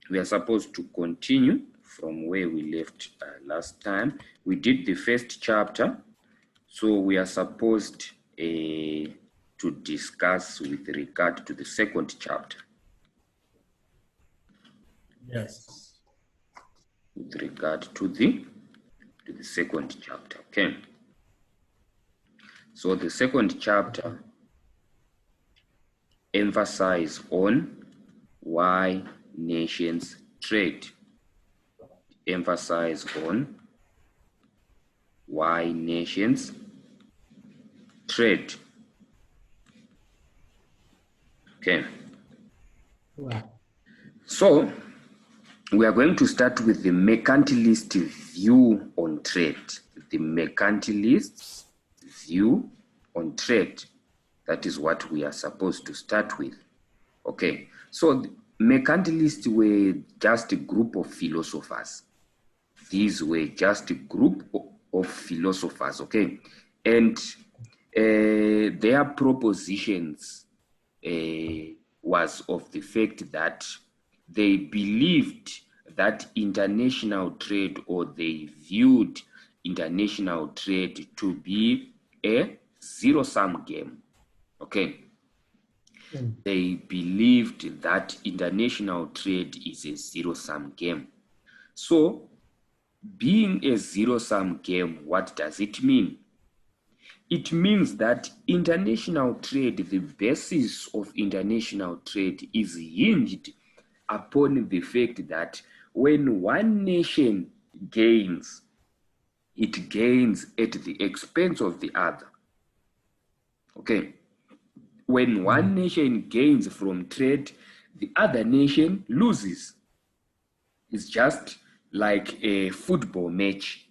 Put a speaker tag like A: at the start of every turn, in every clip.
A: we are supposed to continue from where we left last time. We did the first chapter, so we are supposed to discuss with regard to the second chapter.
B: Yes.
A: With regard to the second chapter, okay? So the second chapter emphasizes on why nations trade. Emphasize on why nations trade. Okay.
B: Wow.
A: So we are going to start with the mercantilist view on trade. The mercantilist view on trade. That is what we are supposed to start with. Okay. So mercantilists were just a group of philosophers. These were just a group of philosophers, okay? And their propositions was of the fact that they believed that international trade, or they viewed international trade to be a zero-sum game, okay? They believed that international trade is a zero-sum game. So, being a zero-sum game, what does it mean? It means that international trade, the basis of international trade is hinged upon the fact that when one nation gains, it gains at the expense of the other. Okay. When one nation gains from trade, the other nation loses. It's just like a football match.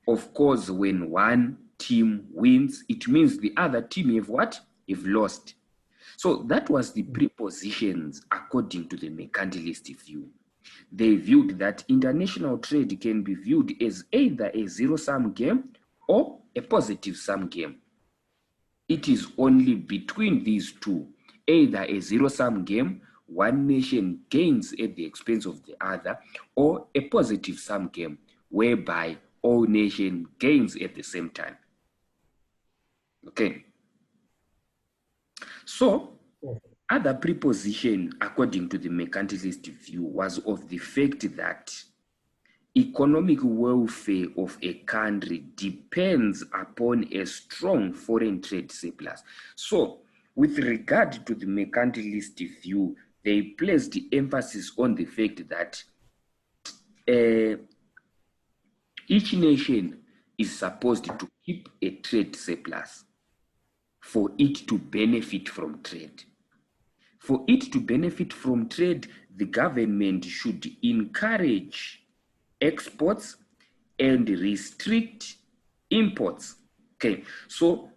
A: Of course, when one team wins, it means the other team have what? Have lost. So that was the prepositions according to the mercantilist view. They viewed that international trade can be viewed as either a zero-sum game or a positive-sum game. It is only between these two, either a zero-sum game, one nation gains at the expense of the other, or a positive-sum game, whereby all nations gains at the same time. Okay. So, other preposition, according to the mercantilist view, was of the fact that economic welfare of a country depends upon a strong foreign trade surplus. So, with regard to the mercantilist view, they placed the emphasis on the fact that each nation is supposed to keep a trade surplus for it to benefit from trade. For it to benefit from trade, the government should encourage exports and restrict imports. Okay, so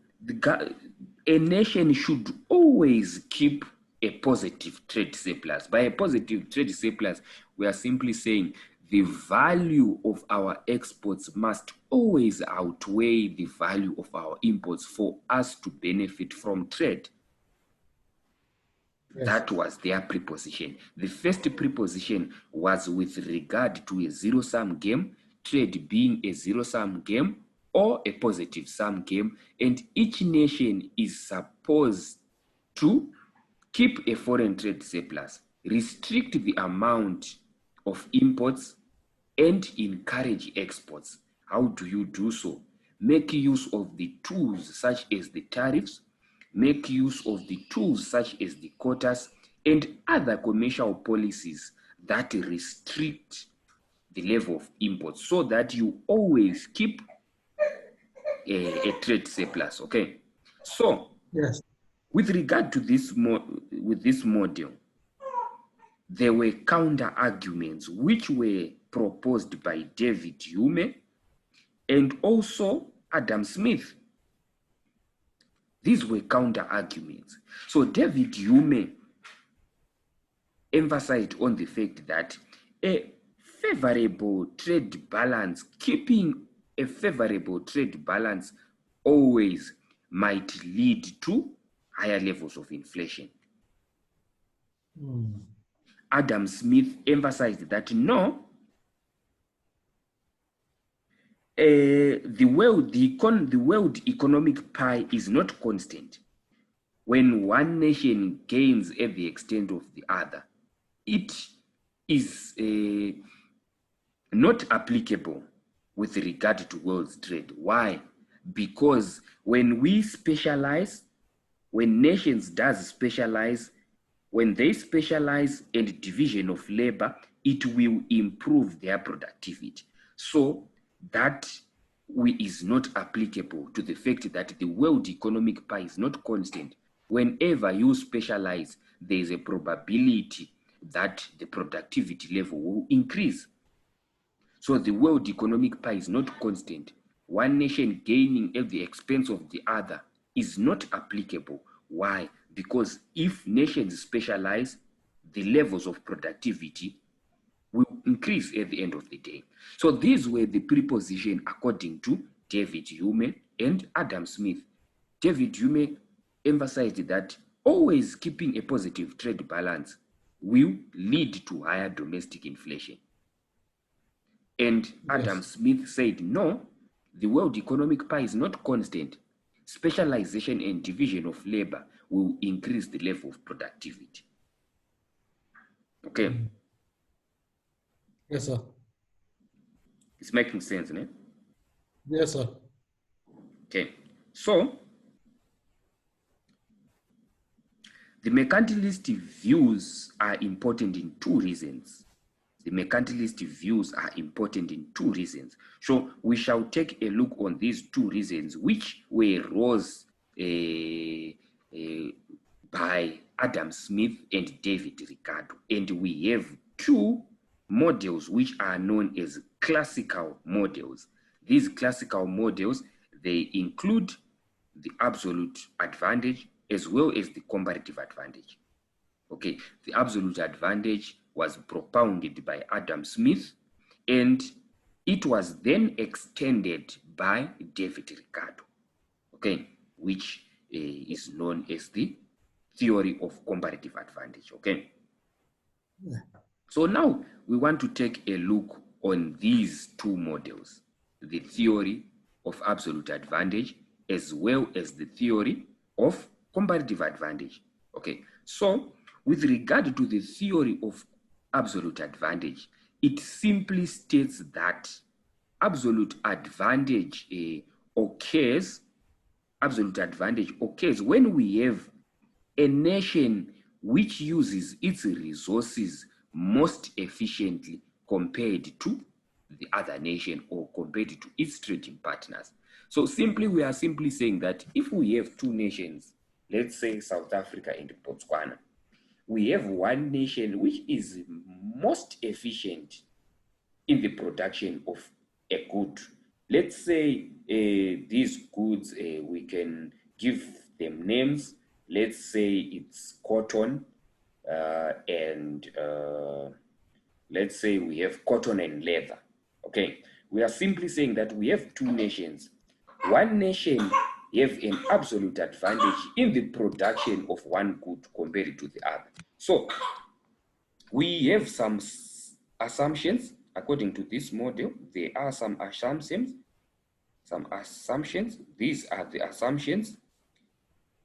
A: a nation should always keep a positive trade surplus. By a positive trade surplus, we are simply saying the value of our exports must always outweigh the value of our imports for us to benefit from trade. Yes. That was their preposition. The first preposition was with regard to a zero-sum game, trade being a zero-sum game or a positive-sum game, and each nation is supposed to keep a foreign trade surplus, restrict the amount of imports, and encourage exports. How do you do so? Make use of the tools such as the tariffs, make use of the tools such as the quotas, and other commercial policies that restrict the level of imports so that you always keep a trade surplus, okay? So, yes, with regard to this model, there were counter arguments which were proposed by David Hume and also Adam Smith. These were counter arguments. So David Hume emphasized on the fact that a favorable trade balance, keeping a favorable trade balance always might lead to higher levels of inflation. Adam Smith emphasized that no, the world economic pie is not constant. When one nation gains at the extent of the other, it is not applicable with regard to world trade. Why? Because when we specialize, when nations does specialize, when they specialize and division of labor, it will improve their productivity. So that is not applicable to the fact that the world economic pie is not constant. Whenever you specialize, there is a probability that the productivity level will increase. So the world economic pie is not constant. One nation gaining at the expense of the other is not applicable. Why? Because if nations specialize, the levels of productivity will increase at the end of the day. So these were the prepositions according to David Hume and Adam Smith. David Hume emphasized that always keeping a positive trade balance will lead to higher domestic inflation. And Adam Smith said, no, the world economic pie is not constant. Specialization and division of labor will increase the level of productivity. Okay.
B: Yes, sir.
A: It's making sense, né?
B: Yes, sir.
A: Okay. So, the mercantilist views are important in two reasons. The mercantilist views are important in two reasons. So we shall take a look on these two reasons, which were rose by Adam Smith and David Ricardo. And we have two models which are known as classical models. These classical models, they include the absolute advantage as well as the comparative advantage. Okay, the absolute advantage was propounded by Adam Smith, and it was then extended by David Ricardo, okay, which is known as the theory of comparative advantage, okay? Yeah. So now we want to take a look on these two models, the theory of absolute advantage as well as the theory of comparative advantage, okay? So with regard to the theory of absolute advantage, it simply states that absolute advantage occurs when we have a nation which uses its resources most efficiently compared to the other nation or compared to its trading partners. So we are simply saying that if we have two nations, let's say South Africa and Botswana, we have one nation which is most efficient in the production of a good. Let's say these goods, we can give them names. Let's say it's cotton and let's say we have cotton and leather. Okay, we are simply saying that we have two nations. One nation have an absolute advantage in the production of one good compared to the other. So we have some assumptions according to this model. There are some assumptions. These are the assumptions.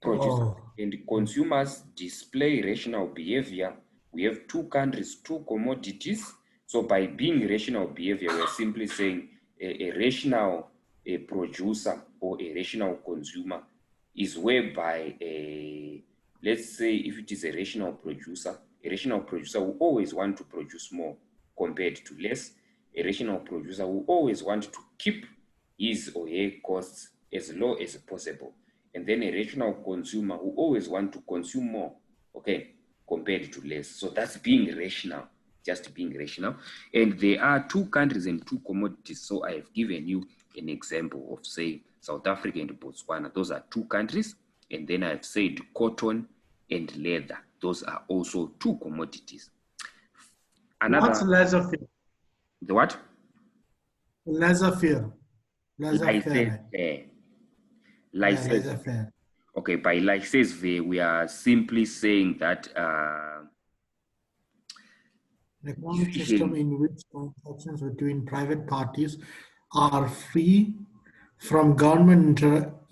A: Producers and consumers display rational behavior. We have two countries, two commodities. So by being rational behavior, we're simply saying a rational producer or a rational consumer is whereby, let's say if it is a rational producer will always want to produce more compared to less. A rational producer will always want to keep his or her costs as low as possible. And then a rational consumer will always want to consume more, okay, compared to less. So that's being rational, just being rational. And there are two countries and two commodities. So I have given you an example of, say, South Africa and Botswana. Those are two countries. And then I've said cotton and leather. Those are also two commodities.
B: What's laissez-faire?
A: The what?
B: Laissez-faire.
A: Laissez-faire. Okay, by laissez-faire, we are simply saying that
B: An economic system in which transactions between private parties are free from government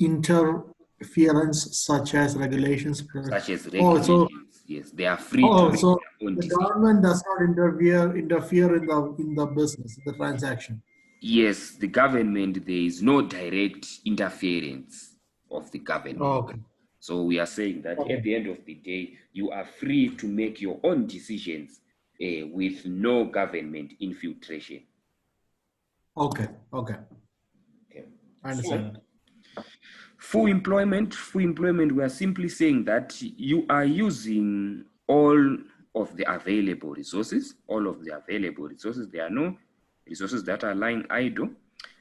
B: interference, such as regulations.
A: such as
B: Oh, so
A: regulations. Yes, they are free to make
B: so
A: their own
B: the
A: decisions.
B: government does not interfere in the business, the transaction.
A: Yes, the government, there is no direct interference of the government.
B: Okay.
A: So we are saying that
B: Okay.
A: at the end of the day, you are free to make your own decisions with no government infiltration.
B: Okay. Okay.
A: Okay.
B: I
A: So,
B: understand.
A: full employment, we are simply saying that you are using all of the available resources, There are no resources that are lying idle.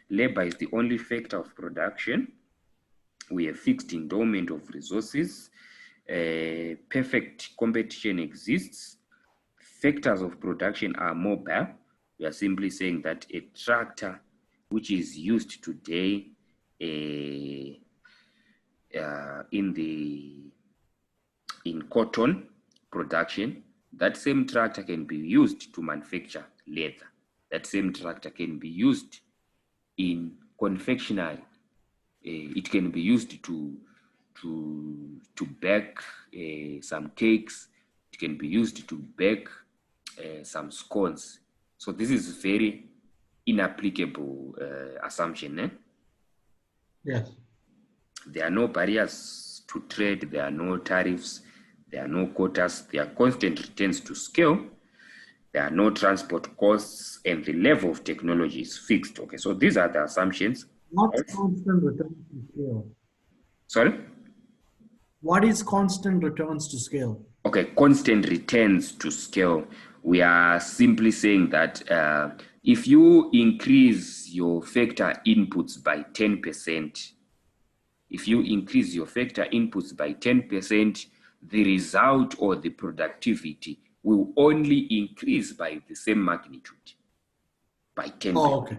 A: Labor is the only factor of production. We have fixed endowment of resources. Perfect competition exists. Factors of production are mobile. We are simply saying that a tractor which is used today in cotton production, that same tractor can be used to manufacture leather. That same tractor can be used in confectionery. It can be used to bake some cakes. It can be used to bake some scones. So this is very inapplicable assumption.
B: Yes.
A: There are no barriers to trade. There are no tariffs. There are no quotas. There are constant returns to scale. There are no transport costs, and the level of technology is fixed. Okay, so these are the assumptions.
B: What's constant returns to scale?
A: Sorry?
B: What is constant returns to scale?
A: Okay, constant returns to scale. We are simply saying that if you increase your factor inputs by 10%, if you increase your factor inputs by 10%, the result or the productivity will only increase by the same magnitude, by 10%.
B: Oh, okay.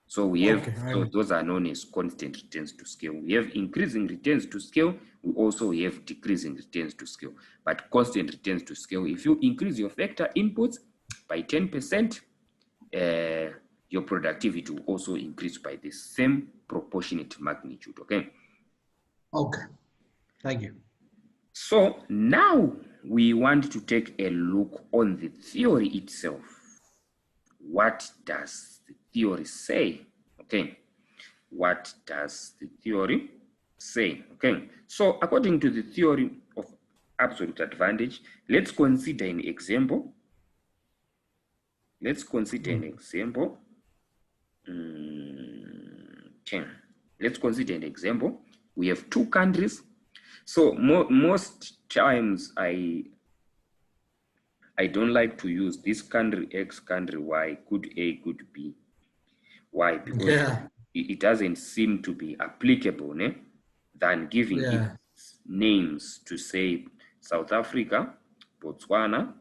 A: So we have,
B: Okay,
A: those are known as constant returns to scale. We have increasing returns to scale. We also have decreasing returns to scale. But constant returns to scale, if you increase your factor inputs by 10%, your productivity will also increase by the same proportionate magnitude, okay?
B: Okay, thank you.
A: So now we want to take a look on the theory itself. What does the theory say? Okay, what does the theory say? Okay, so according to the theory of absolute advantage, let's consider an example. Okay, let's consider an example. We have two countries. So most times I don't like to use this country X, country Y, could A, could B. Why? Because it doesn't seem to be applicable than giving it names to say South Africa, Botswana,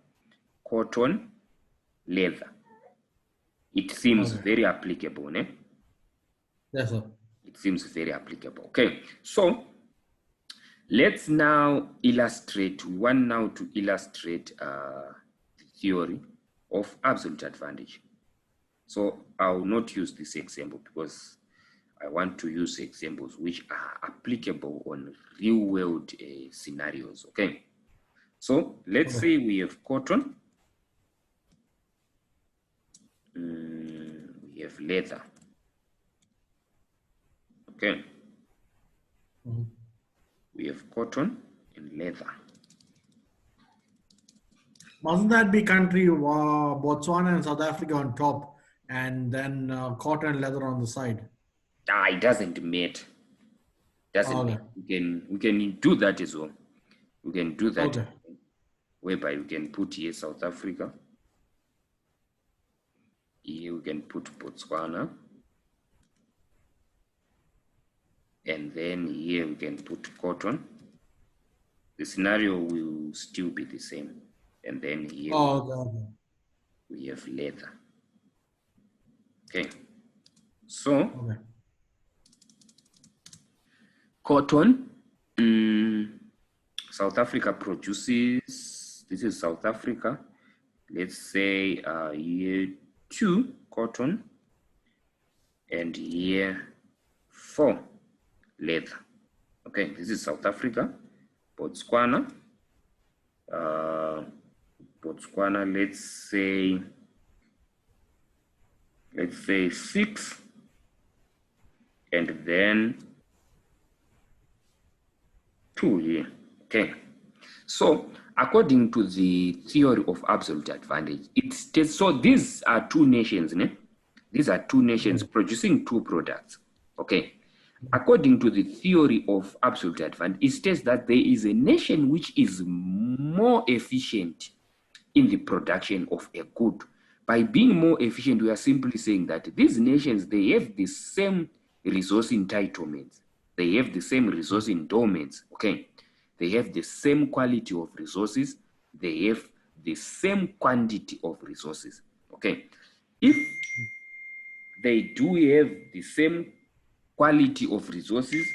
A: cotton, leather. It seems very applicable.
B: Yes, sir.
A: It seems very applicable. Okay, so let's now illustrate. We want now to illustrate the theory of absolute advantage. So I'll not use this example because I want to use examples which are applicable on real world scenarios, okay? So let's say we have cotton, we have leather, okay? We have cotton and leather.
B: Mustn't that be country Botswana and South Africa on top, and then cotton and leather on the side?
A: It doesn't matter. We can do that as well. We can do that whereby we can put here South Africa. Here we can put Botswana. And then here we can put cotton. The scenario will still be the same. And then here we have leather. Okay. So cotton, South Africa produces, this is South Africa, let's say year 2 cotton, and year 4 leather. Okay, this is South Africa. Botswana, let's say 6, and then 2 here. Okay, so according to the theory of absolute advantage, it states, so these are two nations, né? These are two nations producing two products. Okay, according to the theory of absolute advantage, it states that there is a nation which is more efficient in the production of a good. By being more efficient, we are simply saying that these nations, they have the same resource entitlements. They have the same resource endowments, okay? They have the same quality of resources. They have the same quantity of resources, okay? If they do have the same quality of resources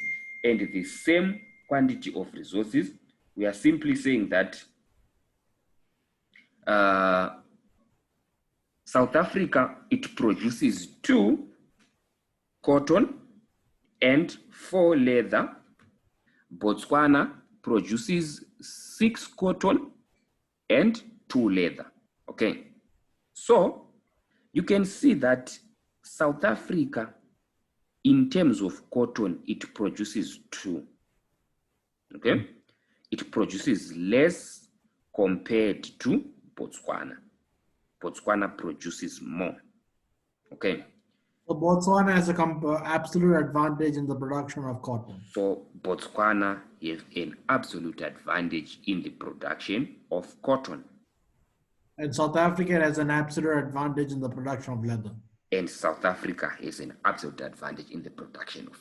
A: and the same quantity of resources, we are simply saying that South Africa, it produces 2 cotton and 4 leather. Botswana produces 6 cotton and 2 leather. Okay, so you can see that South Africa, in terms of cotton, it produces 2. Okay, it produces less compared to Botswana. Botswana produces more. Okay.
B: So Botswana has a absolute advantage in the production of cotton.
A: So Botswana has an absolute advantage in the production of cotton.
B: And South Africa has an absolute advantage in the production of leather.
A: And South Africa has an absolute advantage in the production of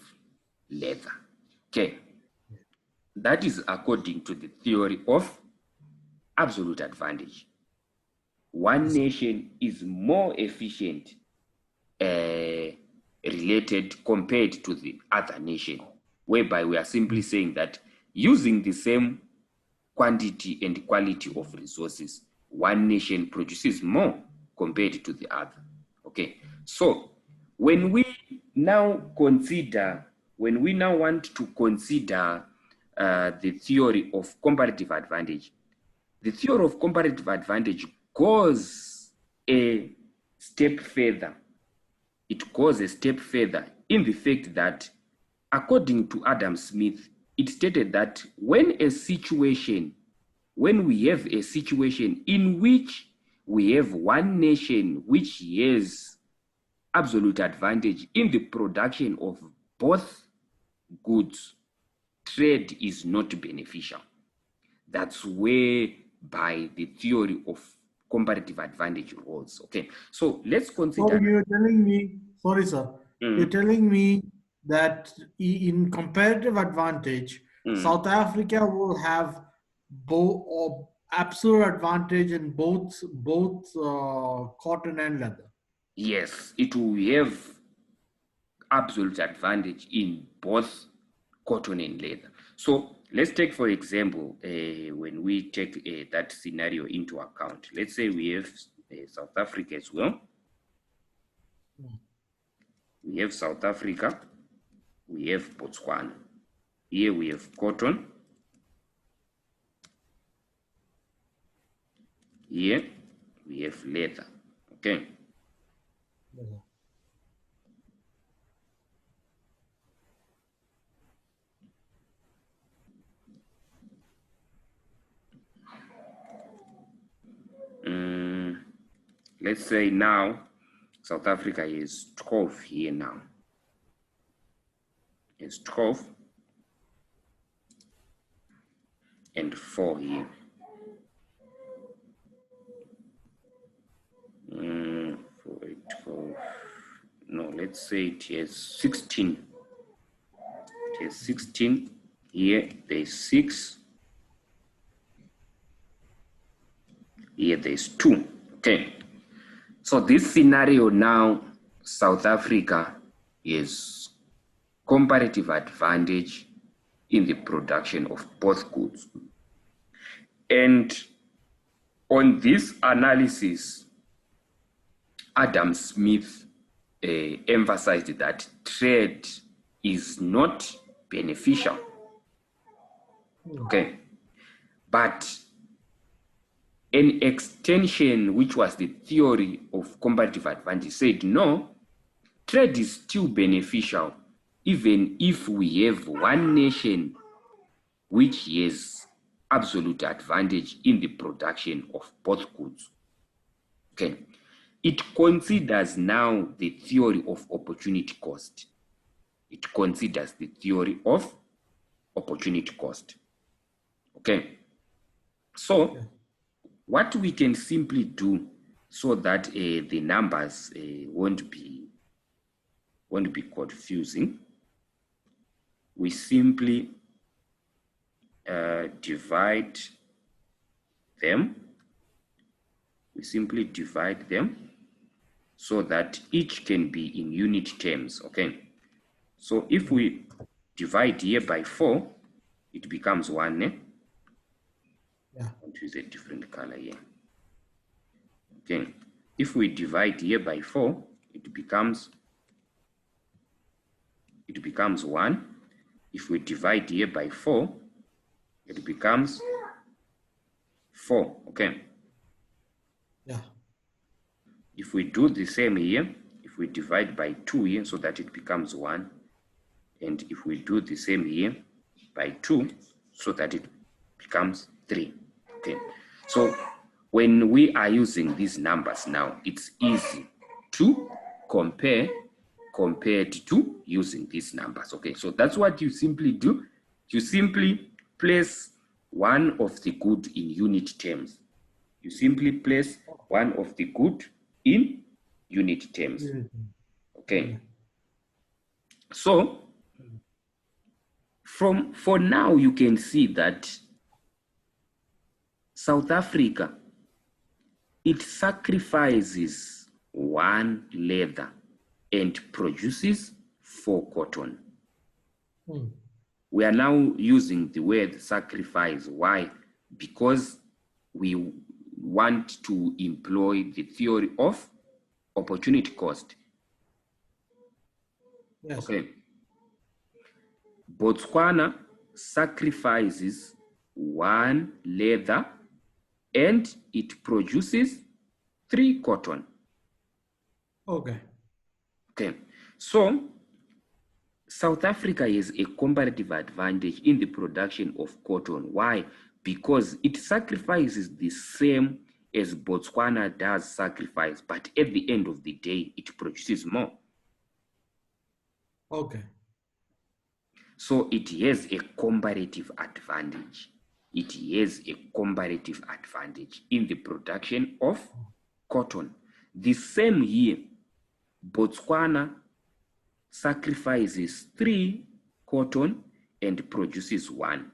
A: leather. Okay. That is according to the theory of absolute advantage. One nation is more efficient related compared to the other nation, whereby we are simply saying that using the same quantity and quality of resources, one nation produces more compared to the other. Okay, so when we now want to consider the theory of comparative advantage, the theory of comparative advantage goes a step further. It goes a step further in the fact that, according to Adam Smith, it stated that when we have a situation in which we have one nation which has absolute advantage in the production of both goods, trade is not beneficial. That's where by the theory of comparative advantage rules. Okay, so let's consider.
B: So you're telling me, sorry, sir, you're telling me that in comparative advantage, South Africa will have absolute advantage in both cotton and leather.
A: Yes, it will have absolute advantage in both cotton and leather. So let's take, for example, when we take that scenario into account, let's say we have South Africa as well. We have South Africa, we have Botswana. Here we have cotton. Here we have leather. Okay. Let's say now South Africa is 12 here now. It's 12 and 4 here. 4, 8, 12. No, let's say it has 16. It has 16 here. There's 6. Here there's 2. Okay. So this scenario now, South Africa is comparative advantage in the production of both goods. And On this analysis, Adam Smith emphasized that trade is not beneficial. Okay, but an extension, which was the theory of comparative advantage, said no, trade is still beneficial even if we have one nation which has absolute advantage in the production of both goods. Okay, it considers now the theory of opportunity cost. It considers the theory of opportunity cost. Okay, so what we can simply do so that the numbers won't be confusing, we simply divide them. We simply divide them so that each can be in unit terms. Okay, so if we divide here by 4, it becomes 1.
B: Yeah.
A: I'll choose a different color here. Okay, if we divide here by 4, it becomes 1. If we divide here by 4, it becomes 4. Okay.
B: Yeah.
A: If we do the same here, if we divide by 2 here, so that it becomes 1, and if we do the same here by 2, so that it becomes 3. Okay, so when we are using these numbers now, it's easy to compare compared to using these numbers. Okay, so that's what you simply do. You simply place one of the good in unit terms. You simply place one of the good in unit terms. Okay, so for now you can see that South Africa, it sacrifices 1 leather and produces 4 cotton. We are now using the word sacrifice. Why? Because we want to employ the theory of opportunity cost.
B: Yes.
A: Okay. Botswana sacrifices 1 leather and it produces 3 cotton.
B: Okay.
A: Okay, so South Africa has a comparative advantage in the production of cotton. Why? Because it sacrifices the same as Botswana does sacrifice, but at the end of the day, it produces more.
B: Okay.
A: So it has a comparative advantage. It has a comparative advantage in the production of cotton. The same here, Botswana sacrifices 3 cotton and produces 1.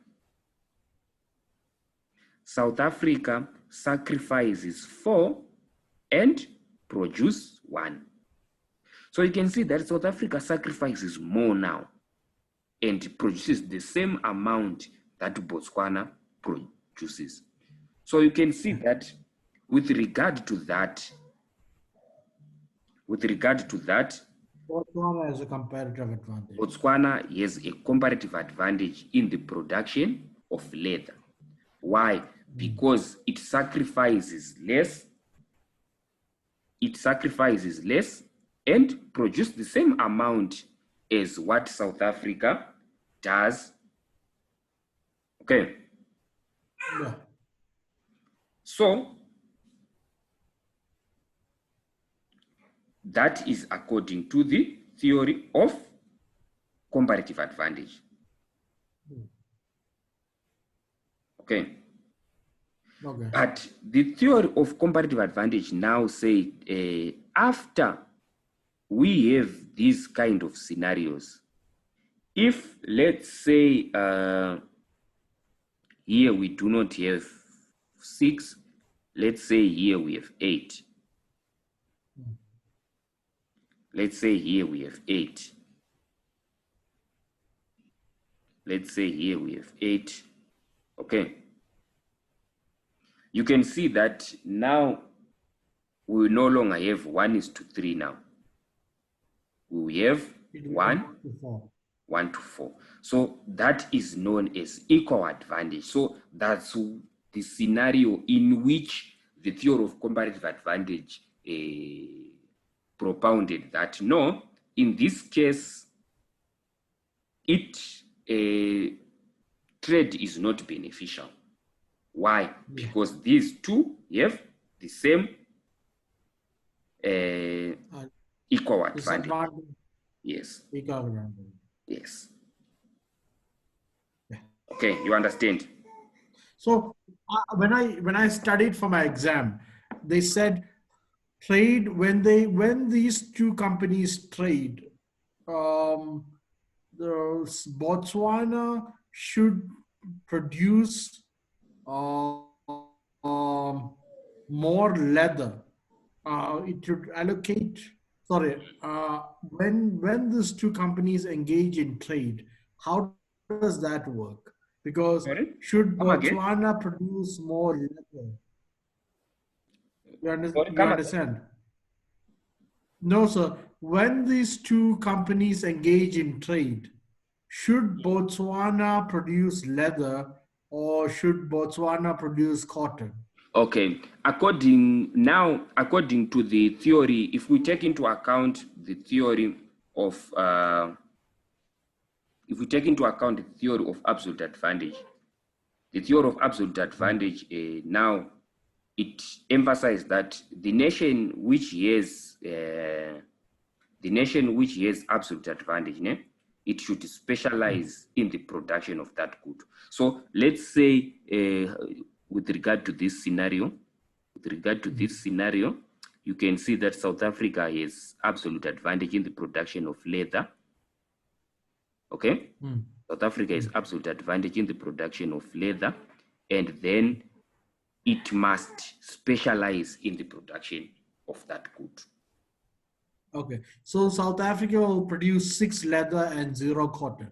A: South Africa sacrifices 4 and produces 1. So you can see that South Africa sacrifices more now and produces the same amount that Botswana produces. So you can see that with regard to that,
B: Botswana has a comparative advantage.
A: Botswana has a comparative advantage in the production of leather. Why? Because it sacrifices less. It sacrifices less and produces the same amount as what South Africa does. Okay.
B: Yeah.
A: So that is according to the theory of comparative advantage. Okay.
B: Okay.
A: But the theory of comparative advantage now say after we have these kind of scenarios, if let's say here we do not have 6, let's say here we have 8. Let's say here we have 8. Let's say here we have 8. Okay. you can see that now we no longer have 1:3 now. We have 1 to 4. So that is known as equal advantage. So that's the scenario in which the theory of comparative advantage propounded that no, in this case, trade is not beneficial. Why? Because these two have the same equal advantage. Yes.
B: Equal advantage.
A: Yes. Yeah. Okay, you understand?
B: So when I studied for my exam, they said trade when these two companies trade, the Botswana should produce more leather. It should allocate. Sorry, when these two companies engage in trade, how does that work? Because should Botswana produce more leather? You understand? No, sir. When these two companies engage in trade, should Botswana produce leather or should Botswana produce cotton?
A: Okay, according to the theory, if we take into account the theory of absolute advantage, the theory of absolute advantage now it emphasizes that the nation which has absolute advantage, it should specialize in the production of that good. So let's say with regard to this scenario, you can see that South Africa has absolute advantage in the production of leather. Okay? South Africa has absolute advantage in the production of leather, and then it must specialize in the production of that good.
B: Okay, so South Africa will produce 6 leather and 0 cotton.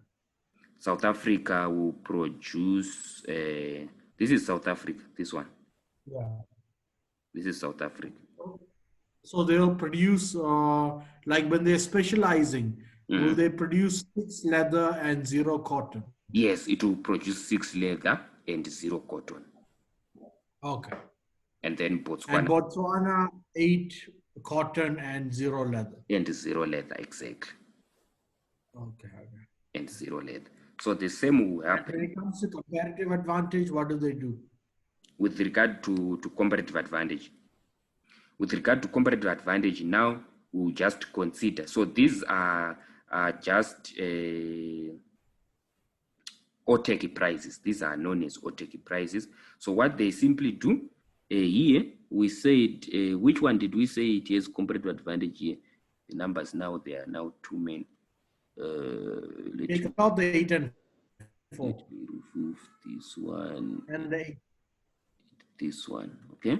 A: South Africa will produce, this is South Africa, this one.
B: Yeah.
A: This is South Africa.
B: So they'll produce, like when they're specializing, will they produce 6 leather and 0 cotton?
A: Yes, it will produce 6 leather and 0 cotton.
B: Okay.
A: And then Botswana.
B: And Botswana 8 cotton and 0 leather.
A: And 0 leather, exactly.
B: Okay.
A: And 0 leather. So the same will happen.
B: When it comes to comparative advantage, what do they do?
A: With regard to comparative advantage. With regard to comparative advantage, now we'll just consider. So these are just OTEC prices. These are known as OTEC prices. So what they simply do, here we said, which one did we say it has comparative advantage here? The numbers now, they are now too many.
B: Take out the 8 and 4.
A: Let me remove this one.
B: And the 8.
A: This one, okay?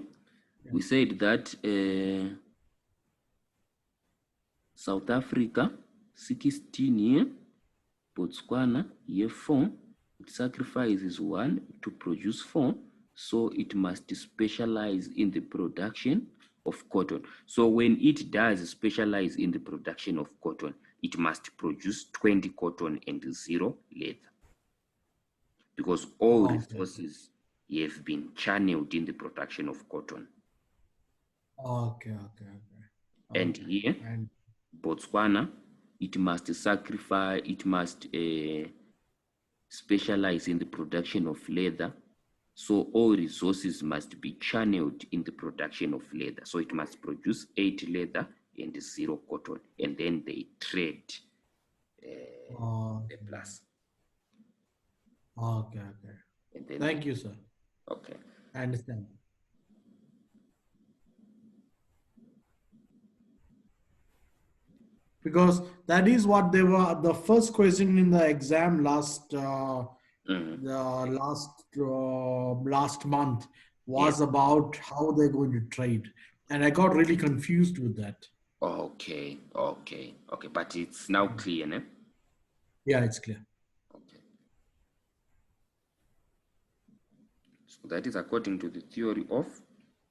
A: Yeah. We said that South Africa, 16 here, Botswana, year 4, it sacrifices 1 to produce 4, so it must specialize in the production of cotton. So when it does specialize in the production of cotton, it must produce 20 cotton and 0 leather. Because all resources have been channeled in the production of cotton.
B: Okay.
A: And here, Botswana, it must specialize in the production of leather. So all resources must be channeled in the production of leather. So it must produce 8 leather and 0 cotton. And then they trade the plus.
B: Okay. Thank you, sir.
A: Okay.
B: I understand. Because that is what they were, the first question in the exam last month was about how they're going to trade. And I got really confused with that.
A: Okay. But it's now clear, no?
B: Yeah, it's clear.
A: Okay. It's That is according to the theory of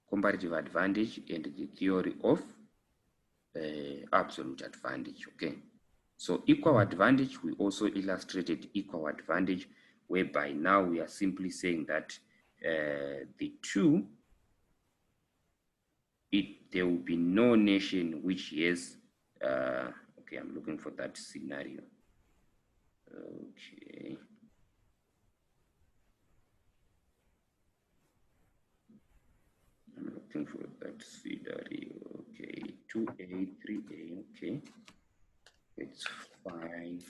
A: comparative advantage and the theory of absolute advantage. Okay, so equal advantage, we also illustrated equal advantage, whereby now we are simply saying that the two, there will be no nation which has okay, I'm looking for that scenario. Okay, I'm looking for that scenario. Okay, 2A, 3A. Okay, it's fine.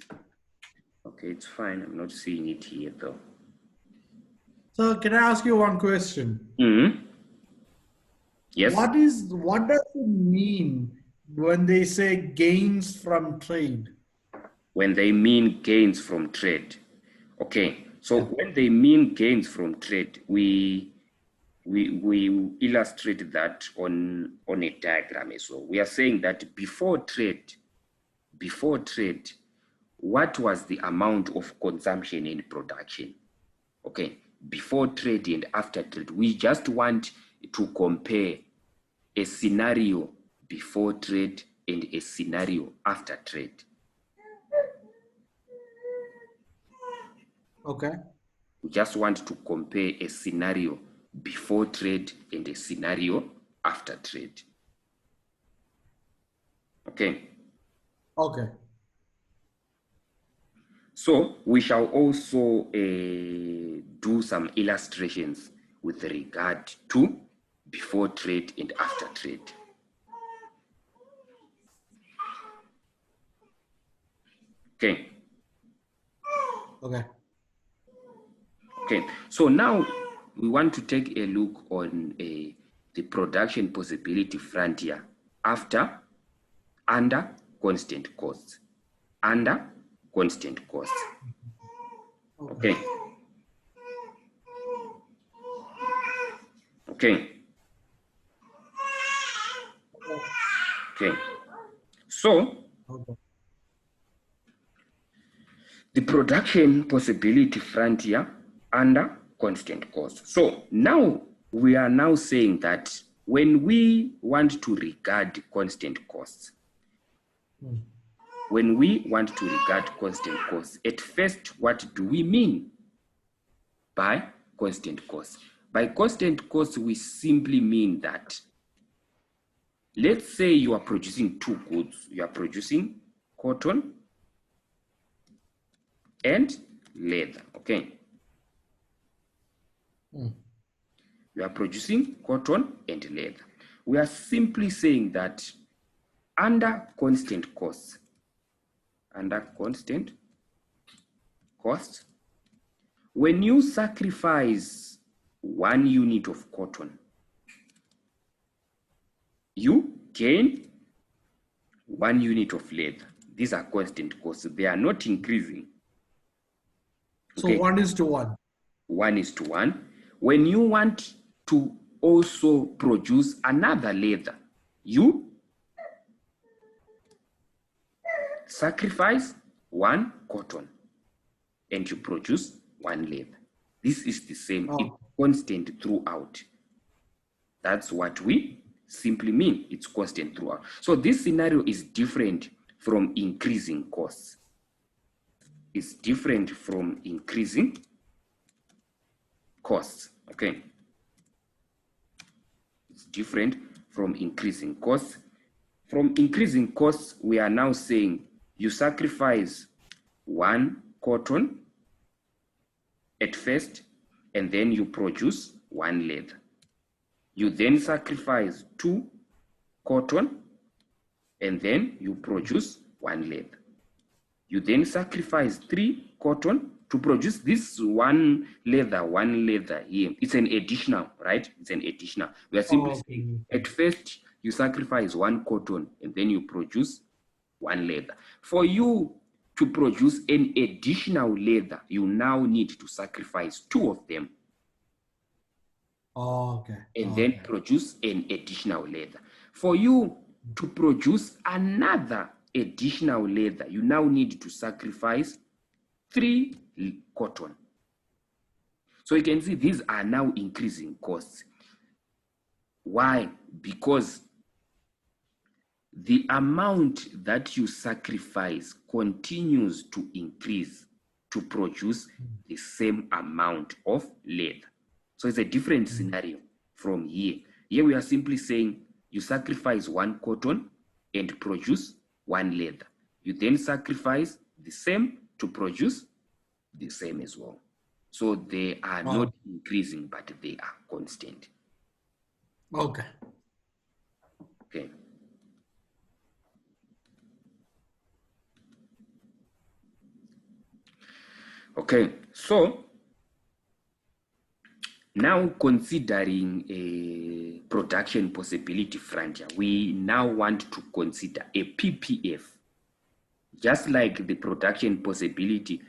A: Okay, it's fine. I'm not seeing it here though.
B: So can I ask you one question?
A: Yes.
B: What does it mean when they say gains from trade?
A: When they mean gains from trade. Okay, so when they mean gains from trade, we illustrate that on a diagram as well. We are saying that before trade, what was the amount of consumption and production? Okay, before trade and after trade, we just want to compare a scenario before trade and a scenario after trade.
B: Okay.
A: We just want to compare a scenario before trade and a scenario after trade. Okay.
B: Okay.
A: So we shall also do some illustrations with regard to before trade and after trade. Okay.
B: Okay.
A: Okay. So now we want to take a look on the production possibility frontier under constant costs. Under constant costs. Okay. Okay. Okay. So the production possibility frontier under constant cost. So now we are now saying that when we want to regard constant costs, at first, what do we mean by constant cost? By constant cost, we simply mean that, let's say you are producing two goods. You are producing cotton and leather. Okay. You are producing cotton and leather. We are simply saying that under constant costs, when you sacrifice 1 unit of cotton, you gain 1 unit of leather. These are constant costs. They are not increasing.
B: Okay. So 1:1.
A: 1:1. When you want to also produce another leather, you sacrifice 1 cotton and you produce 1 leather. This is the same. It's constant throughout. That's what we simply mean. It's constant throughout. So this scenario is different from increasing costs. It's different from increasing costs. Okay. It's different from increasing costs. From increasing costs, we are now saying you sacrifice 1 cotton at first, and then you produce 1 leather. You then sacrifice 2 cotton, and then you produce 1 leather. You then sacrifice 3 cotton to produce this 1 leather here. It's an additional, right? It's an additional. We are simply saying, at first, you sacrifice 1 cotton, and then you produce 1 leather. For you to produce an additional leather, you now need to sacrifice 2 of them. And then produce an additional leather. For you to produce another additional leather, you now need to sacrifice 3 cotton. So you can see these are now increasing costs. Why? Because the amount that you sacrifice continues to increase to produce the same amount of leather. So it's a different scenario from here. Here we are simply saying you sacrifice one cotton and produce one leather. You then sacrifice the same to produce the same as well. So they are not increasing, but they are constant.
B: Okay.
A: Okay. Okay, so now considering a production possibility frontier, we now want to consider a PPF, just like the production possibility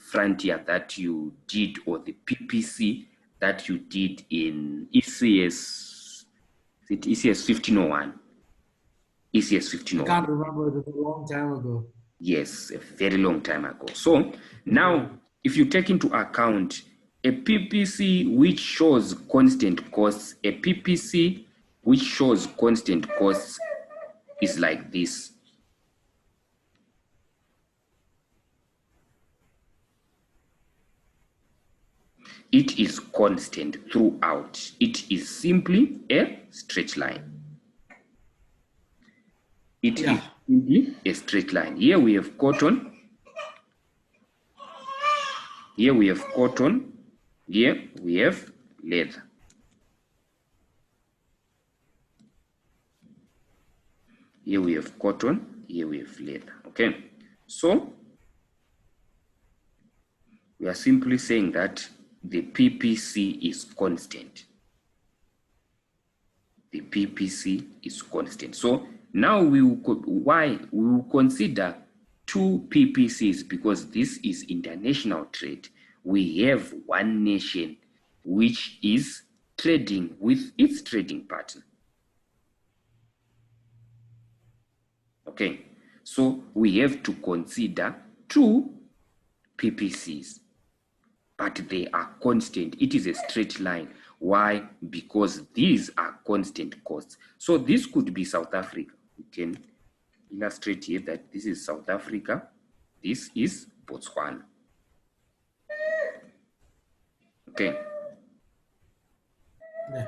A: frontier that you did, or the PPC that you did in ECS 1501. ECS 1501.
B: I can't remember, it was a long time ago.
A: Yes, a very long time ago. So now, if you take into account a PPC which shows constant costs, a PPC which shows constant costs is like this. It is constant throughout. It is simply a straight line. It is simply a straight line. Here we have cotton. Here we have cotton. Here we have leather. Here we have cotton. Here we have leather. Okay. So we are simply saying that the PPC is constant. The PPC is constant. So now we will consider two PPCs, because this is international trade. We have one nation which is trading with its trading partner. Okay, so we have to consider two PPCs, but they are constant. It is a straight line. Why? Because these are constant costs. So this could be South Africa. We can illustrate here that this is South Africa. This is Botswana. Okay.
B: Yeah.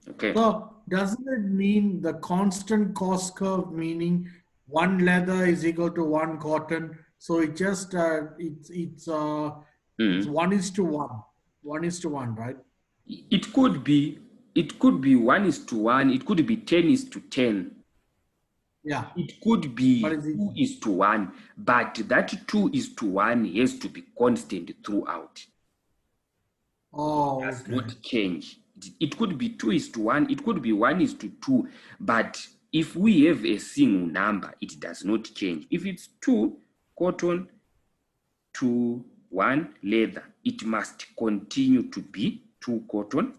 A: Okay.
B: So doesn't it mean the constant cost curve, meaning one leather is equal to one cotton? So it just it's 1:1, 1:1, right?
A: It could be 1:1. It could be 10:10.
B: Yeah.
A: It could be
B: What is it?
A: 2:1, but that 2:1 has to be constant throughout.
B: Oh,
A: Does
B: okay.
A: not change. It could be 2:1, it could be 1:2, but if we have a single number, it does not change. If it's 2 cotton to 1 leather, it must continue to be 2 cotton,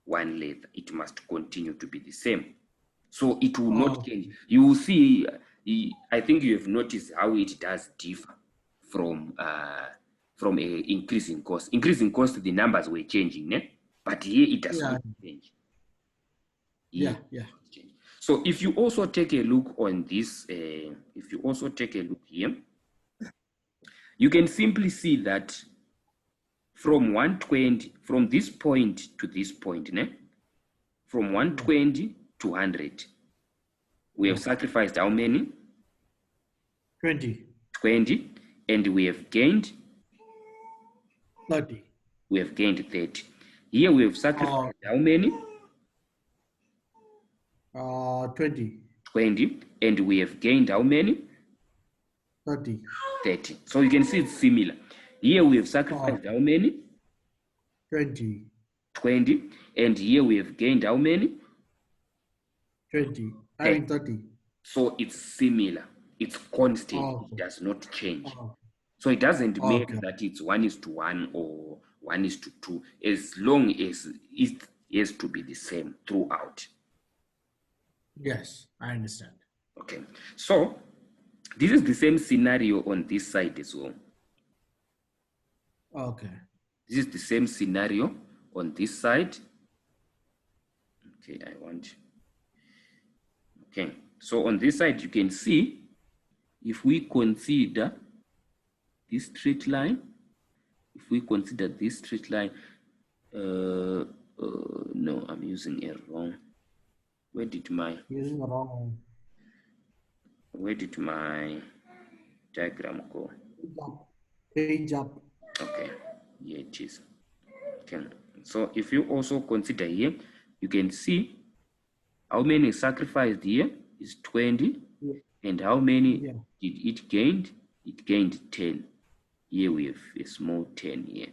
A: 1 leather. It must continue to be the same. So it will not change. You will see, I think you have noticed how it does differ from a increasing cost. Increasing cost, the numbers were changing, né? But here it does not change.
B: Yeah.
A: So if you also take a look on this, if you also take a look here, you can simply see that from 120, from this point to this point, né? From 120 to 100, we have sacrificed how many?
B: 20.
A: 20, and we have gained
B: 30.
A: We have gained 30. Here we have sacrificed how many?
B: 20.
A: 20, and we have gained how many?
B: 30.
A: 30. So you can see it's similar. Here we have sacrificed how many?
B: 20.
A: 20, and here we have gained how many?
B: 20. I mean 30.
A: So it's similar. It's constant. It does not change. So it doesn't matter that it's 1:1 or 1:2, as long as it has to be the same throughout.
B: Yes, I understand.
A: Okay, so this is the same scenario on this side as well.
B: Okay.
A: This is the same scenario on this side. Okay, okay, so on this side, you can see if we consider this straight line, no, I'm using a wrong. Where did my
B: Using the wrong
A: diagram go?
B: page up. Page up.
A: Okay, here it is. Okay, so if you also consider here, you can see how many sacrificed here is 20,
B: Yeah.
A: and how many
B: Yeah.
A: did it gained? It gained 10. Here we have a small 10 here.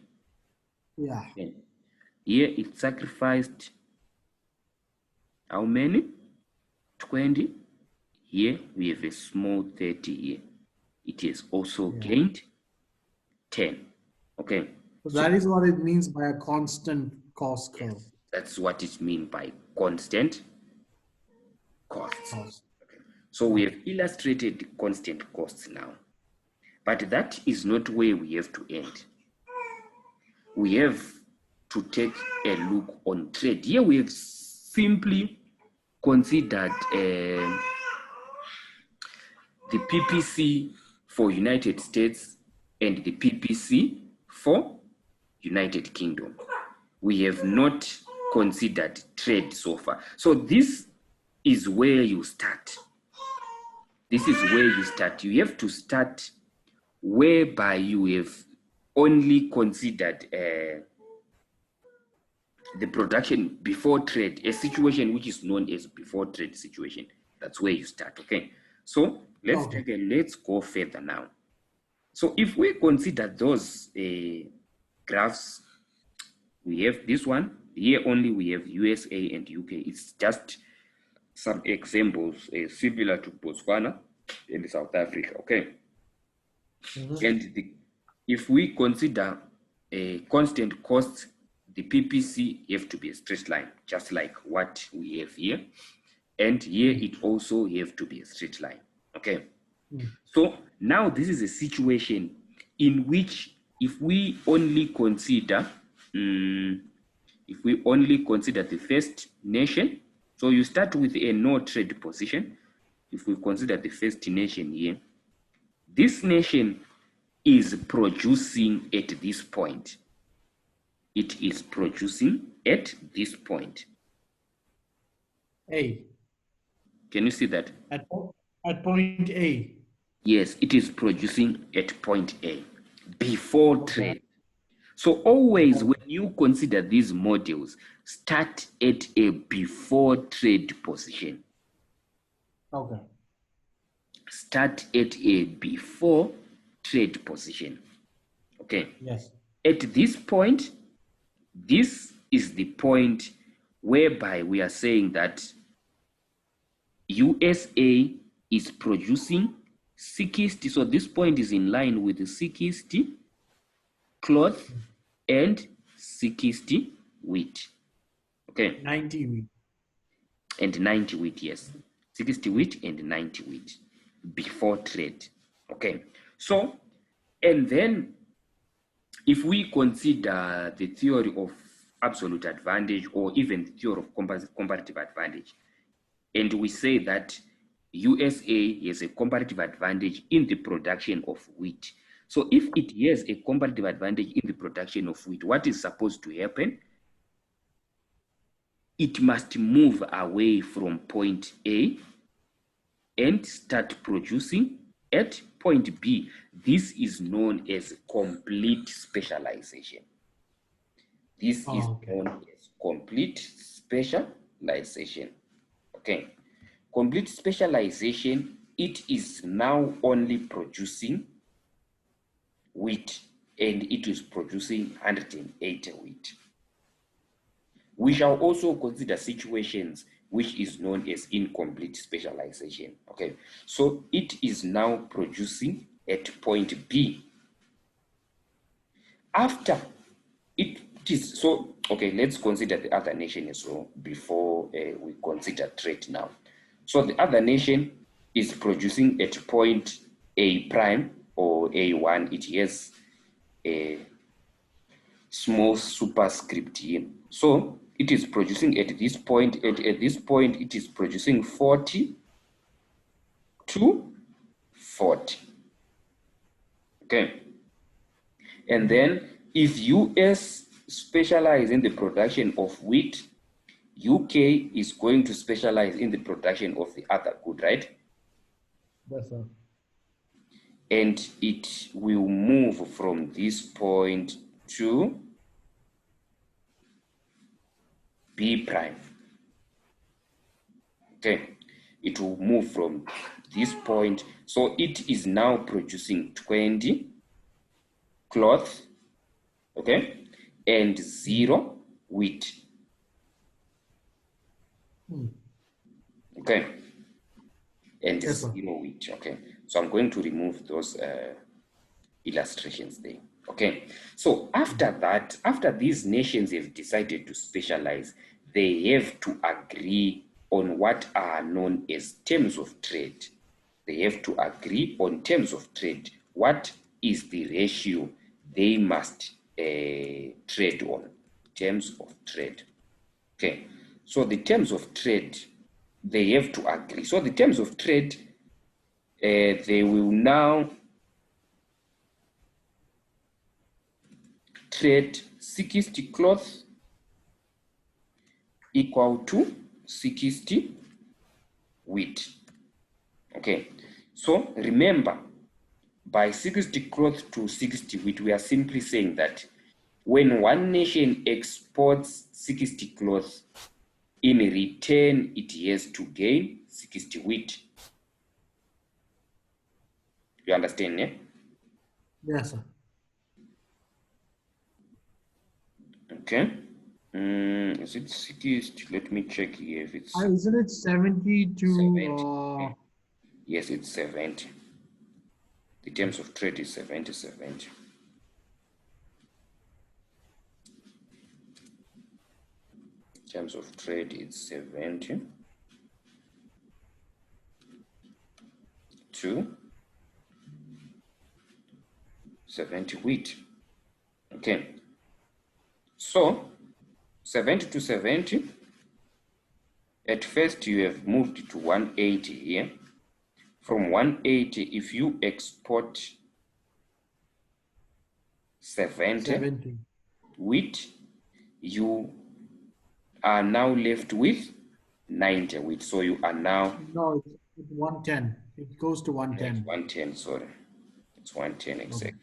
B: Yeah.
A: And here it sacrificed how many? 20. Here we have a small 30 here. It has also
B: Yeah.
A: gained 10. Okay.
B: So
A: So
B: that is what it means by a constant cost
A: yes,
B: curve.
A: that's what it means by constant costs.
B: Cost.
A: So we have
B: Okay.
A: illustrated constant costs now. But that is not where we have to end. We have to take a look on trade. Here we have simply considered the PPC for United States and the PPC for United Kingdom. We have not considered trade so far. So this is where you start. This is where you start. You have to start whereby you have only considered the production before trade, a situation which is known as before trade situation. That's where you start, okay? So let's go further now. So if we consider those graphs, we have this one, here only we have USA and UK. It's just some examples similar to Botswana and South Africa, okay? And if we consider a constant cost, the PPC have to be a straight line, just like what we have here. And here it also have to be a straight line, okay? So now this is a situation in which if we only consider the first nation, so you start with a no trade position. If we consider the first nation here, this nation is producing at this point. It is producing at this point.
B: A.
A: Can you see that?
B: At point A.
A: Yes, it is producing at point A before
B: Okay.
A: trade. So always when you consider these models, start at a before trade position.
B: Okay.
A: Start at a before trade position. Okay.
B: Yes.
A: At this point, this is the point whereby we are saying that USA is producing 60, so this point is in line with the 60 cloth and 60 wheat. Okay.
B: 90 wheat.
A: And 90 wheat, yes. 60 wheat and 90 wheat before trade. Okay. So, and then if we consider the theory of absolute advantage or even the theory of comparative advantage, and we say that USA has a comparative advantage in the production of wheat. So if it has a comparative advantage in the production of wheat, what is supposed to happen? It must move away from point A and start producing at point B. This is known as complete specialization. This is known as complete specialization. Okay. Complete specialization, it is now only producing wheat, and it is producing 180 wheat. We shall also consider situations which is known as incomplete specialization. Okay, so it is now producing at point B. After it is, so, okay, let's consider the other nation as well before we consider trade now. So the other nation is producing at point A prime or A1. It has a small superscript here. So it is producing at this point, at this point, it is producing 40 to 40. Okay. And then if US specialize in the production of wheat, UK is going to specialize in the production of the other good, right?
B: Yes, sir.
A: And it will move from this point to B prime. Okay, it will move from this point. So it is now producing 20 cloth, okay, and 0 wheat. Okay, and
B: Yes, sir.
A: 0 wheat. Okay, so I'm going to remove those illustrations there. Okay, so after that, after these nations have decided to specialize, they have to agree on what are known as terms of trade. They have to agree on terms of trade. What is the ratio they must trade on? Terms of trade. Okay, so the terms of trade, they have to agree. So the terms of trade, they will now trade 60 cloth equal to 60 wheat. Okay, so remember, by 60 cloth to 60 wheat, we are simply saying that when one nation exports 60 cloth, in return, it has to gain 60 wheat. You understand, yeah?
B: Yes, sir.
A: Okay. Is it 60? Let me check here if it's
B: Isn't it 70
A: 70.
B: to
A: Yes, it's 70. The terms of trade is 70, 70. Terms of trade is 70 to 70 wheat. Okay, so 70 to 70, at first you have moved to 180 here. From 180, if you export 70
B: 70?
A: wheat, you are now left with 90 wheat. So you are now,
B: No, it's 110. It goes to
A: it's
B: 110.
A: 110, sorry. It's 110
B: Okay.
A: exactly.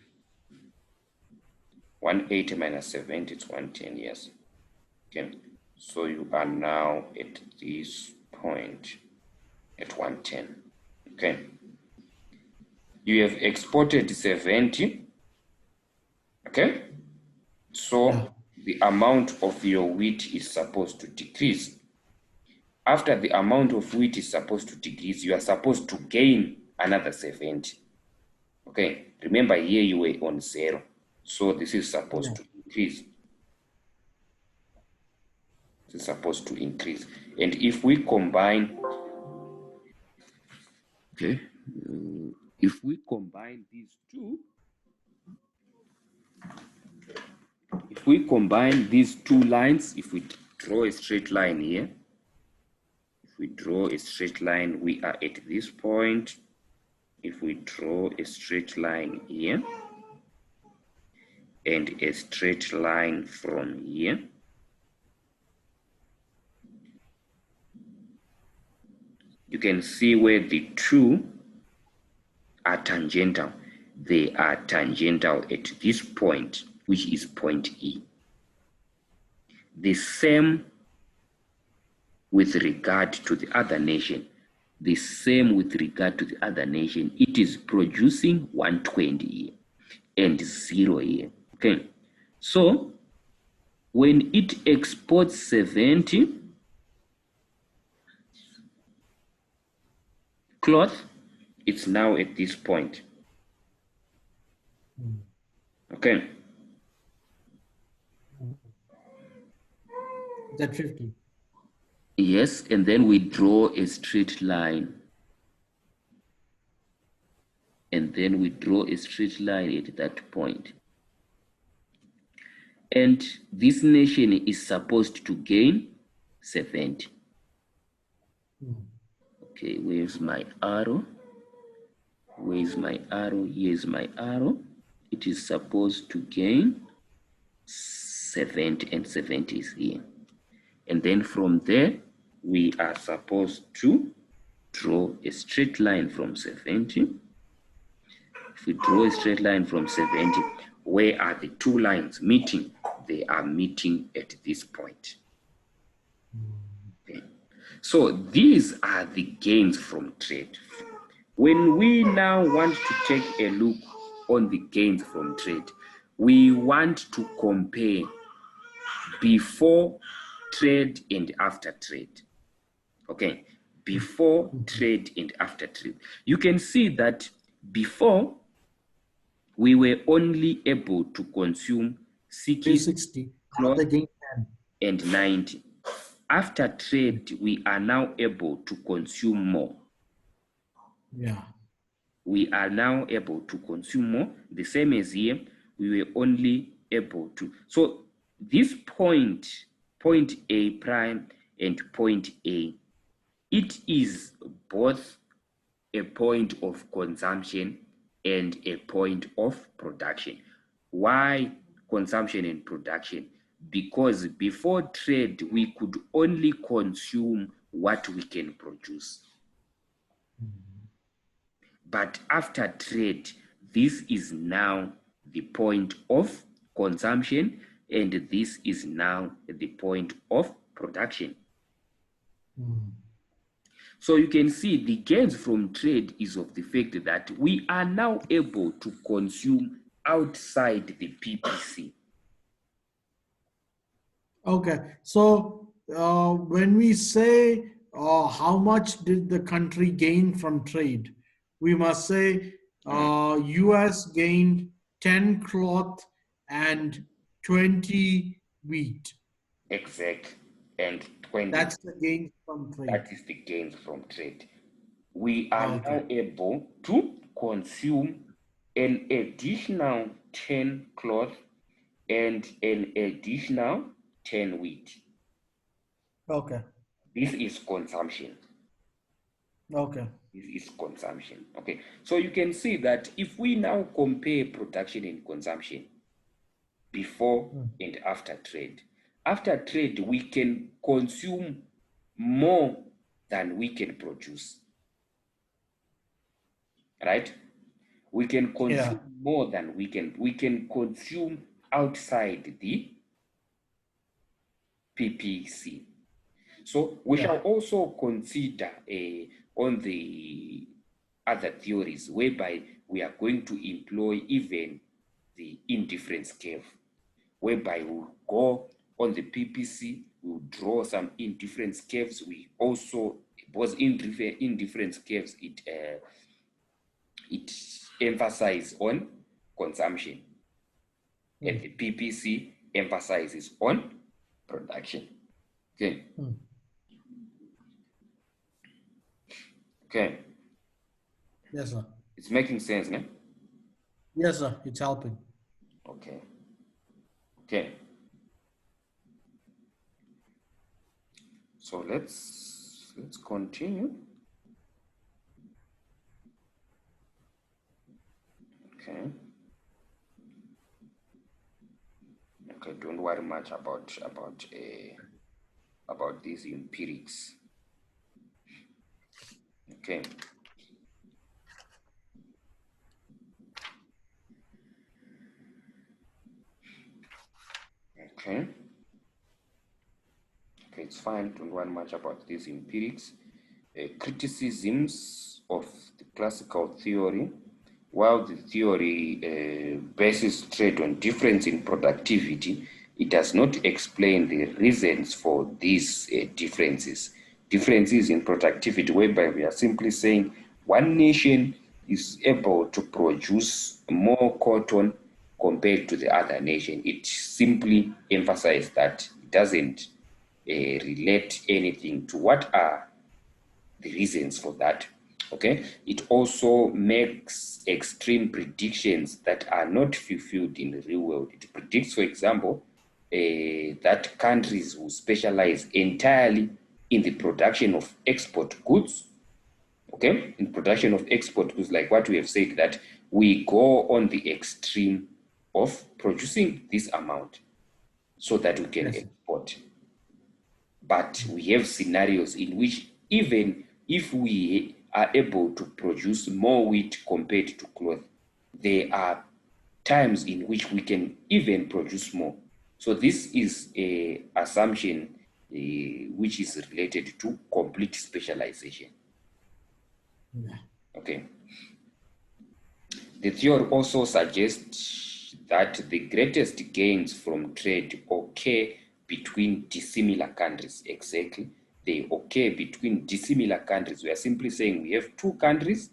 A: 180 minus 70, it's 110, yes. Okay, so you are now at this point at 110. Okay, you have exported 70. Okay, so
B: Yeah.
A: the amount of your wheat is supposed to decrease. After the amount of wheat is supposed to decrease, you are supposed to gain another 70. Okay, remember here you were on 0, so this is supposed
B: Yeah.
A: to increase. This is supposed to increase. And if we combine, okay, if we combine these two, if we combine these two lines, if we draw a straight line here, if we draw a straight line, we are at this point. If we draw a straight line here and a straight line from here, you can see where the two are tangential. They are tangential at this point, which is point E. The same with regard to the other nation. The same with regard to the other nation. It is producing 120 here and 0 here. Okay, so when it exports 70 cloth, it's now at this point. Okay,
B: Is that 50?
A: Yes, and then we draw a straight line. And then we draw a straight line at that point. And this nation is supposed to gain 70. Okay, where's my arrow? Where's my arrow? Here's my arrow. It is supposed to gain 70, and 70 is here. And then from there, we are supposed to draw a straight line from 70. If we draw a straight line from 70, where are the two lines meeting? They are meeting at this point. Okay. So these are the gains from trade. When we now want to take a look on the gains from trade, we want to compare before trade and after trade. Okay, before trade and after trade. You can see that before we were only able to consume 60 cloth and 90. After trade, we are now able to consume more.
B: Yeah.
A: We are now able to consume more. The same as here, we were only able to. So this point A prime and point A, it is both a point of consumption and a point of production. Why consumption and production? Because before trade, we could only consume what we can produce. But after trade, this is now the point of consumption, and this is now the point of production. So you can see the gains from trade is of the fact that we are now able to consume outside the PPC.
B: Okay, so when we say how much did the country gain from trade, we must say US gained 10 cloth and 20 wheat.
A: Exact. And 20.
B: That's the gain from trade.
A: That is the gains from trade. We are now able to consume an additional 10 cloth and an additional 10 wheat.
B: Okay.
A: This is consumption.
B: Okay.
A: This is consumption. Okay. So you can see that if we now compare production and consumption before and after trade, we can consume more than we can produce. Right? We can consume more than we can consume outside the PPC. So we shall also consider on the other theories whereby we are going to employ even the indifference curve, whereby we'll go on the PPC, we'll draw some indifference curves. We also, because indifference curves, it emphasizes on consumption, and the PPC emphasizes on production. Okay. Okay.
B: Yes, sir.
A: It's making sense, no?
B: Yes, sir. It's helping.
A: Okay. Okay. So let's continue. Okay. Okay, don't worry much about these empirics. Okay. Okay. Okay, it's fine. Don't worry much about these empirics. Criticisms of the classical theory. While the theory bases trade on difference in productivity, it does not explain the reasons for these differences. Differences in productivity, whereby we are simply saying one nation is able to produce more cotton compared to the other nation. It simply emphasizes that it doesn't relate anything to what are the reasons for that. Okay, it also makes extreme predictions that are not fulfilled in the real world. It predicts, for example, that countries will specialize entirely in the production of export goods. Okay, in production of export goods, like what we have said, that we go on the extreme of producing this amount so that we can export. But we have scenarios in which even if we are able to produce more wheat compared to cloth, there are times in which we can even produce more. So this is a assumption which is related to complete specialization. Okay. The theory also suggests that the greatest gains from trade occur between dissimilar countries. Exactly. They occur between dissimilar countries. We are simply saying we have two countries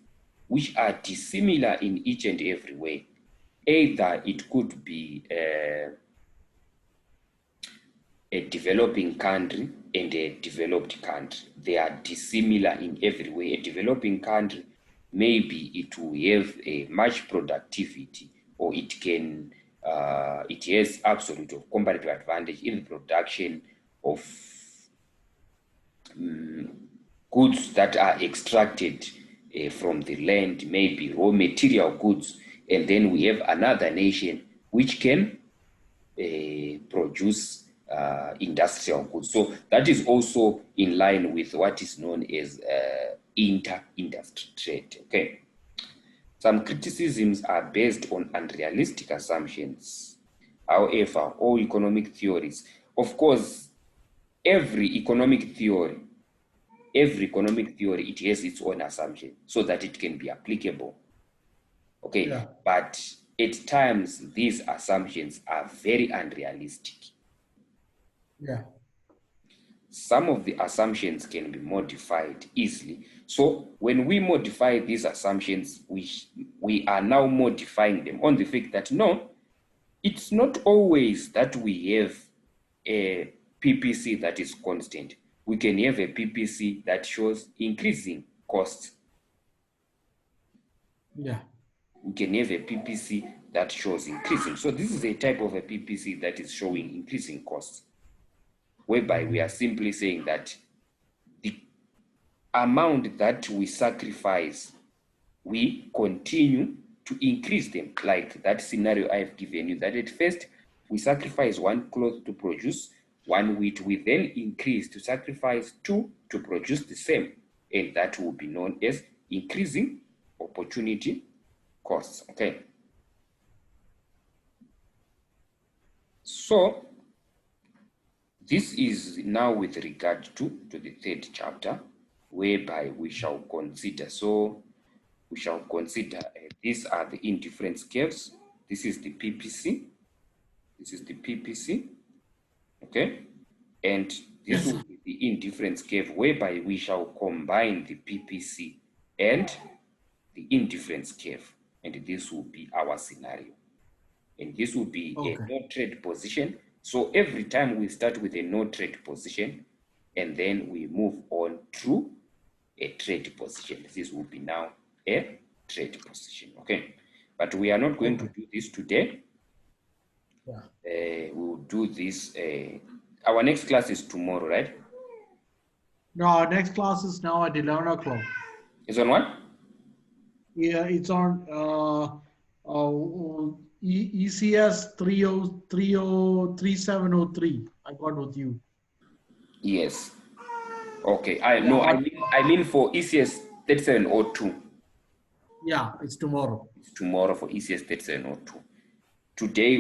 A: which are dissimilar in each and every way. Either it could be a developing country and a developed country. They are dissimilar in every way. A developing country, maybe it will have a much productivity, or it can it has absolute or comparative advantage in the production of goods that are extracted from the land, maybe raw material goods. And then we have another nation which can produce industrial goods. So that is also in line with what is known as inter-industry trade. Okay. Some criticisms are based on unrealistic assumptions. However, all economic theories, of course, every economic theory, it has its own assumption so that it can be applicable. Okay. Yeah. But at times, these assumptions are very unrealistic.
B: Yeah.
A: Some of the assumptions can be modified easily. So when we modify these assumptions, we are now modifying them on the fact that no, it's not always that we have a PPC that is constant. We can have a PPC that shows increasing costs.
B: Yeah.
A: We can have a PPC that shows increasing. So this is a type of a PPC that is showing increasing costs, whereby we are simply saying that the amount that we sacrifice, we continue to increase them. Like that scenario I've given you, that at first we sacrifice one cloth to produce one wheat, we then increase to sacrifice two to produce the same, and that will be known as increasing opportunity costs. Okay. So this is now with regard to the third chapter, whereby we shall consider. So we shall consider these are the indifference curves. This is the PPC. This is the PPC. Okay. And this will be the indifference curve, whereby we shall combine the PPC and the indifference curve. And this will be our scenario. And this will be a no trade position. So every time we start with a no trade position, and then we move on to a trade position. This will be now a trade position. Okay. But we are not going to do this today. Yeah. We will do this. Our next class is tomorrow, right?
B: No, our next class is now at 11 o'clock.
A: It's on what?
B: Yeah, it's on ECS 3703. I got with you.
A: Yes. Okay. I mean for ECS 3702.
B: Yeah, it's tomorrow.
A: It's tomorrow for ECS 3702. Today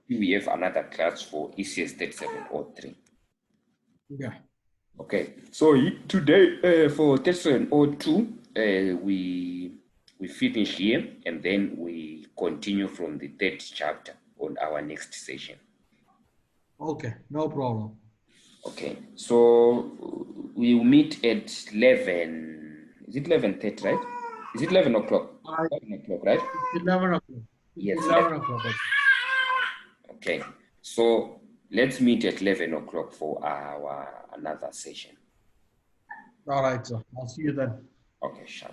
A: we have another class for ECS 3703.
B: Yeah.
A: Okay. So today for 3702 we finish here, and then we continue from the third chapter on our next session.
B: Okay, no problem.
A: Okay, so we'll meet at 11. Is it 11:30, right? Is it 11 o'clock? 11 o'clock, right?
B: It's 11 o'clock.
A: Yes.
B: 11 o'clock.
A: Okay, so Let's meet at 11 o'clock for our another session.
B: All right, sir. I'll see you then.
A: Okay, sure.